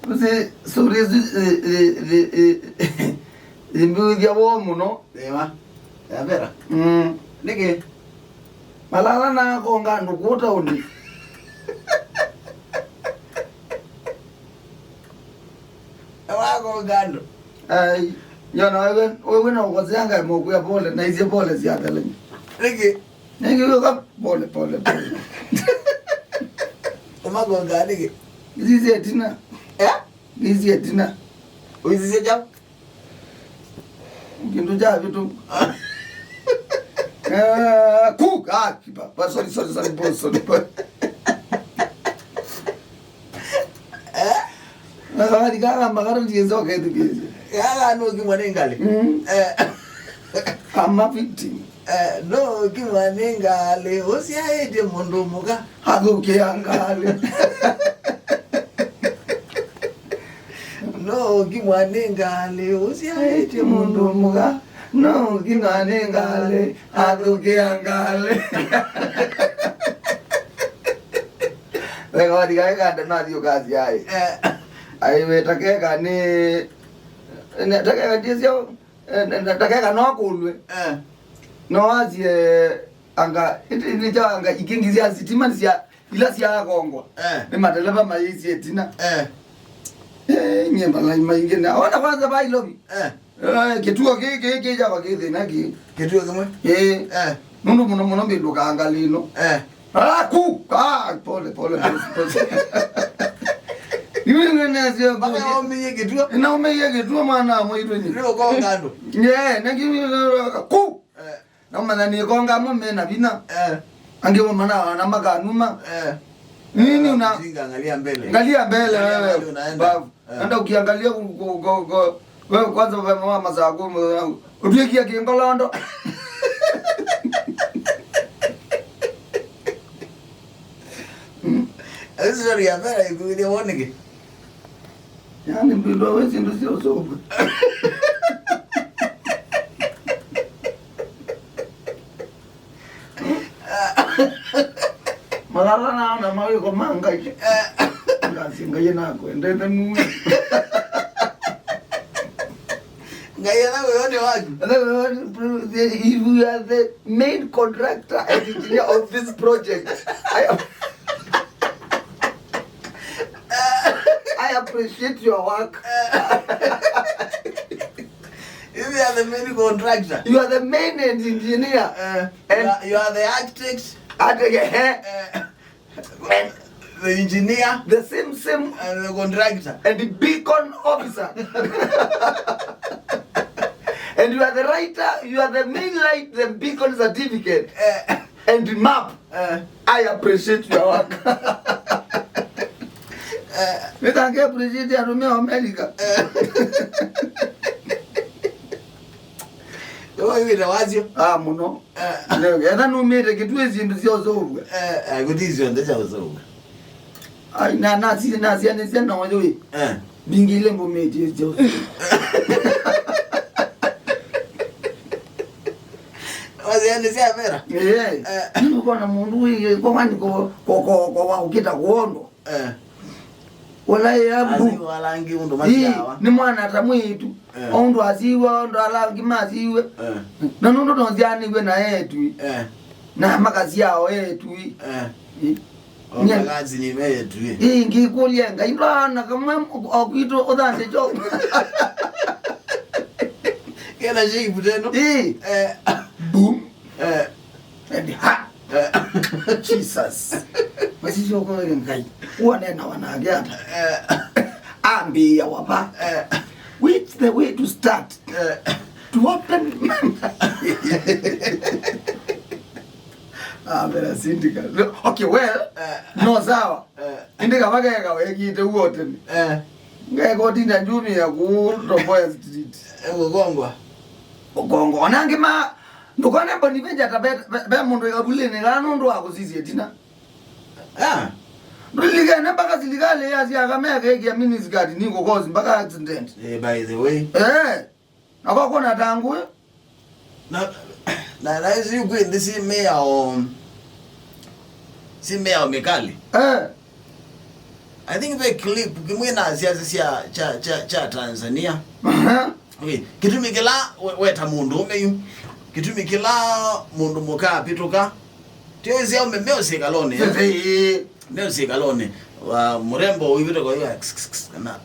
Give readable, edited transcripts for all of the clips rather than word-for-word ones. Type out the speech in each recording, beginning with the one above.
Use surezi embiwithya muno. Ema. Ya Vera. Niki. Malala na konga ndukuta undi. Wako gando. Ai, yona wewe na ukozenga moku ya pole na hizi pole ziatele. Niki uka pole. Ema konga niki. Hizi etina. Hizi etina. Uizi jam. Kindu ja vitu. Cook kipa. Sorry. Diga magaro jizo ke diga. Ya no kimwanengale. Ama victim. No kimwanengale osiaide mundu muka. Hagukiangale. No kimwanengale osiaide mundu muka. No kimwanengale hagukiangale. Lego diga ka na dio kazi ai. Ai wetakeka ni takeka dizio takeka no kulwe no azie anga ni janga ikingizia sitima sia ila sia kongwa ni madeleva maisi etina nyemba la maingi na ona kwanza bai lobi kituo kike ja bakile na ki kituo kama muno mbiduka angalino pole Yule nazio baka omeye kituo na omeye kituo mwana mwitu ni leo konga ndo nagi ku na mana ni konga mume na bina ange mwana na makanuma nini una angalia mbele wewe babu anda ukiangalia wewe kwanza wewe mama zako utuikia kiengolondo Eso ya Vera ikuile woneke. Yani mbilo wezi ndo sio sobo. Malala na mawe ko manga. Ngasinga yena ko ndende mu. Ngaya na wewe waju. You are the main contractor and engineer of this project. I appreciate your work. You are the main contractor. You are the main engineer. And you are the architect. The engineer. The same. And the contractor. And the beacon officer. And you are the writer. You are the main light, the beacon certificate. And the map. I appreciate your work. We can't get president of America. Muno. Yana no made get with him to yours over. I would easy on the house over. I not see Nazi and it's no way. Being Limbo made is just. Was the end of Vera? Yeah. You gonna move go and go get a wondo. Wala yabu walangi ndo maziwa ni mwana atamwitu ondo aziwa ondo alangi maziwe na ndo tonziani gwe na yetu na makazi yao yetu makazi ni yetu ngikulenga indwana kama akwito odande jo kena jibu teno boom and ha Jesus. Basi sio kwa ngai. Wanena wanagata. Ambia wapa. Which the way to start? To open. Vera Sidika. Okay, well, no sawa. Ndika mageka wekite wote. Ngai goti na njumi ya ku Tomboya Street. Ugongwa. Nange ma ndukone mboni venja tabe mundu ikabulene ngano ndo akuzizi etina. Ndulike nembaka zilikale yazi akameke ya minutes guard ningo cause mpaka accident. By the way. Akakona tangu na hizi yuko ndisi meya. Si meya Mekali. I think the clip kimwena siasa cha Tanzania. Okay, kitumikila weta mundu umeyu. Kitumikila mundu muka pituka. Tio zia umemeo sikalone. Meo sikalone. Wa murembo wivito kwa hiyo na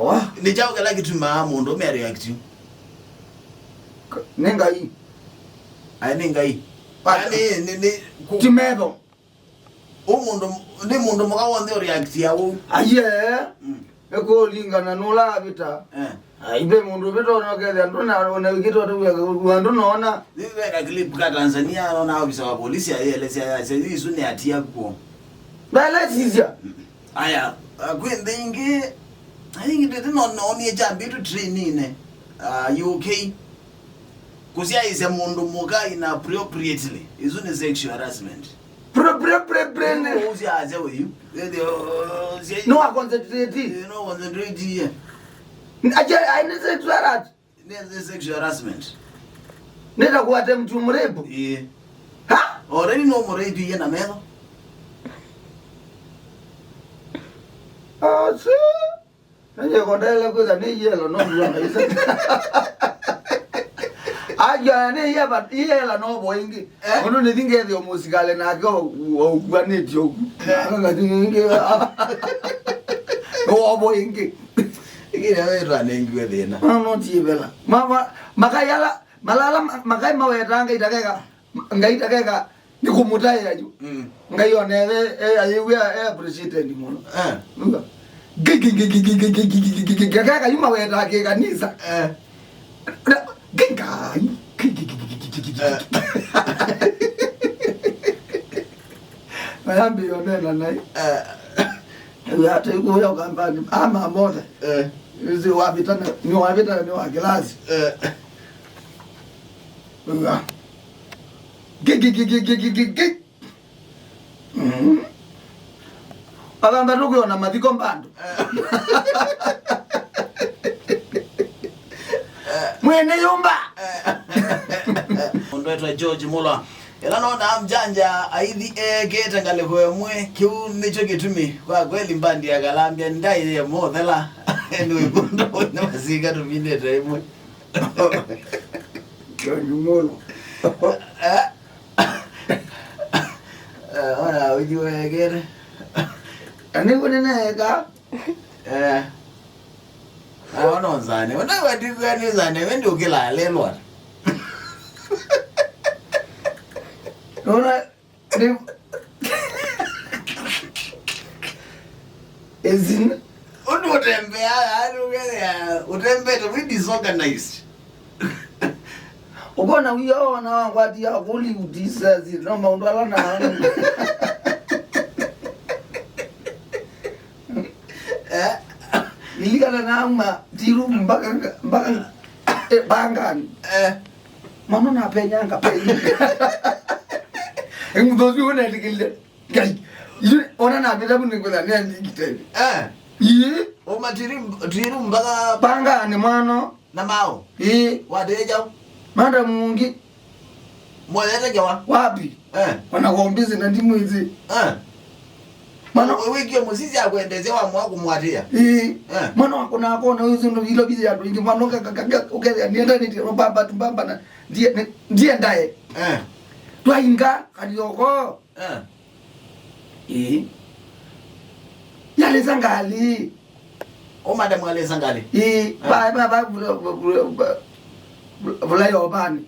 wa ni jao kala kituma mundu ume react. Nenga hii. Ai nenga hii. Ni Timedo. Umundu ni mundu mukawonde react yawo. Aye. Eko lingana nola bita. Ibe mundu bito no kele ndona ona wikito wandu naona. Niweka clip ka Tanzania naona ofisa wa polisi ayeleza isu ni atia kwa. Bala sizia. Aya, kwendingi I think they don't know me jambi to train UK. Kusia is a mundu muka inappropriately. Isu ni sexual harassment. Usia azewe you. No I concentrate. No concentrate here. I need sexual harassment. There's sexual harassment. Nenda kuwate mtu mrefu. Yeah. Ha? Already no mrefu yena melo. Ah, si. Nje kondele kuza ni yelo no duanga isa. Aja ne yaba yela no boingi. Ono ne dinge dio musikale na ko gwaneti yo. Anga dinge. O boingi. Ikira wewe nengi wedena. No tibela. Mama makayala malala makai mawetanga itakeka ngaitakeka nikumutaya ju. Ngayonele ayiwe appreciate ndi muno. Kaka yuma weta ke kanisa. Ginga. Mayambi yonela nai. Ya teko ya kampani ama moja. Izi wapita ni wa glasi. Gig. Abamba nokuyona mathiko mbando. Mwene yumba. Ondo etwa George Muller. Ela no na mjanja aithi kete ngale kwemwe kiu nicho gitumi kwa kweli mbandi ya galambia ndai ya mothela endo ikondo na masika tubinde taimwe. George Muller. Ona ujue kete. Ani kuneneka. Awana nzane. Ona wadigwa ni nzane wende ukila lelwa. Ona ni ezin Undo utembea utembe to be disorganized. Ukona uyo na wangwati ya kuli udisa zino maundala na. Nilikala na ama tiru mpaka bangan. Mama na penyanga penyi. Ngozi una dikile. Gai. Ona na bila buningula ne ndikiteni. Yi O tiru mpaka bangan mano na mao. Wadeja manda mungi mwelete jawa. wapi? Wanagombizi na ndimu hizi. Mano wiki musisi akwendeze wa mwa kumwatia. Mwana wako na akona hizo ndo hilo bizi ya twingi mwana ukeza nienda niti robamba tumbamba na ndiye ndaye. Twainga kalioko. Yale zangali. O madam wale zangali. Ba vula yobani.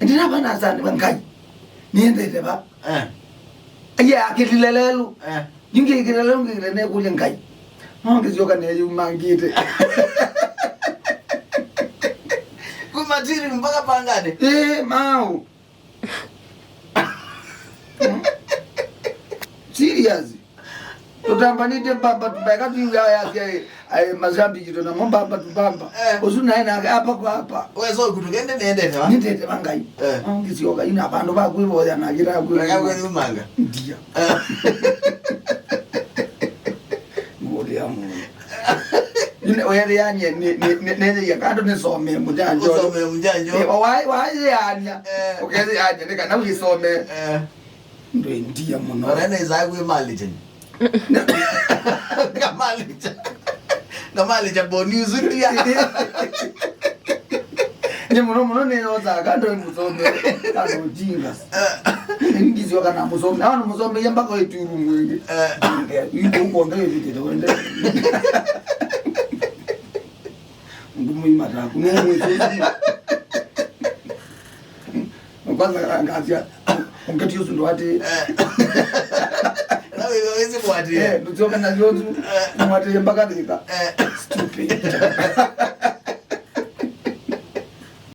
Ndina bana sana bangai. Niende ba. Ya akililelelu. Yingi kilelelu ngirene kule ngai. Ngizoka ne yumangite. Kumatiri mpaka pangane. Mau. Serious. Tutamba nite baba tubeka tuya ya mazambi kito na mbamba tubamba. Osuna ina hapa kwa hapa. Wezo kutugende niende wa. Nitete bangai. Ngizoka ina bantu bakwibo ya nagira kwibo. Ngakwe umanga. Ndia. Ngoli ya Mungu. Oyere yanye ne yakando nisome mujanjo. Usome mujanjo. Wai yanya. Okeze yanye nika na wisome. Ndo ndia muno. Orene izagwe mali tena. Ngamali cha boni uzudia. Muno neyoza kando musome ano jinga. Ngizwa kana musome. Ano musome yamba ko ituru mwenge. Yuko mbonga yite wende. Ngumu imara kuno. Kwanza ngazia ungeti yusu ndo ati na wewe wezi mwati ndio kana yozu mwati yamba kadika. Stupid.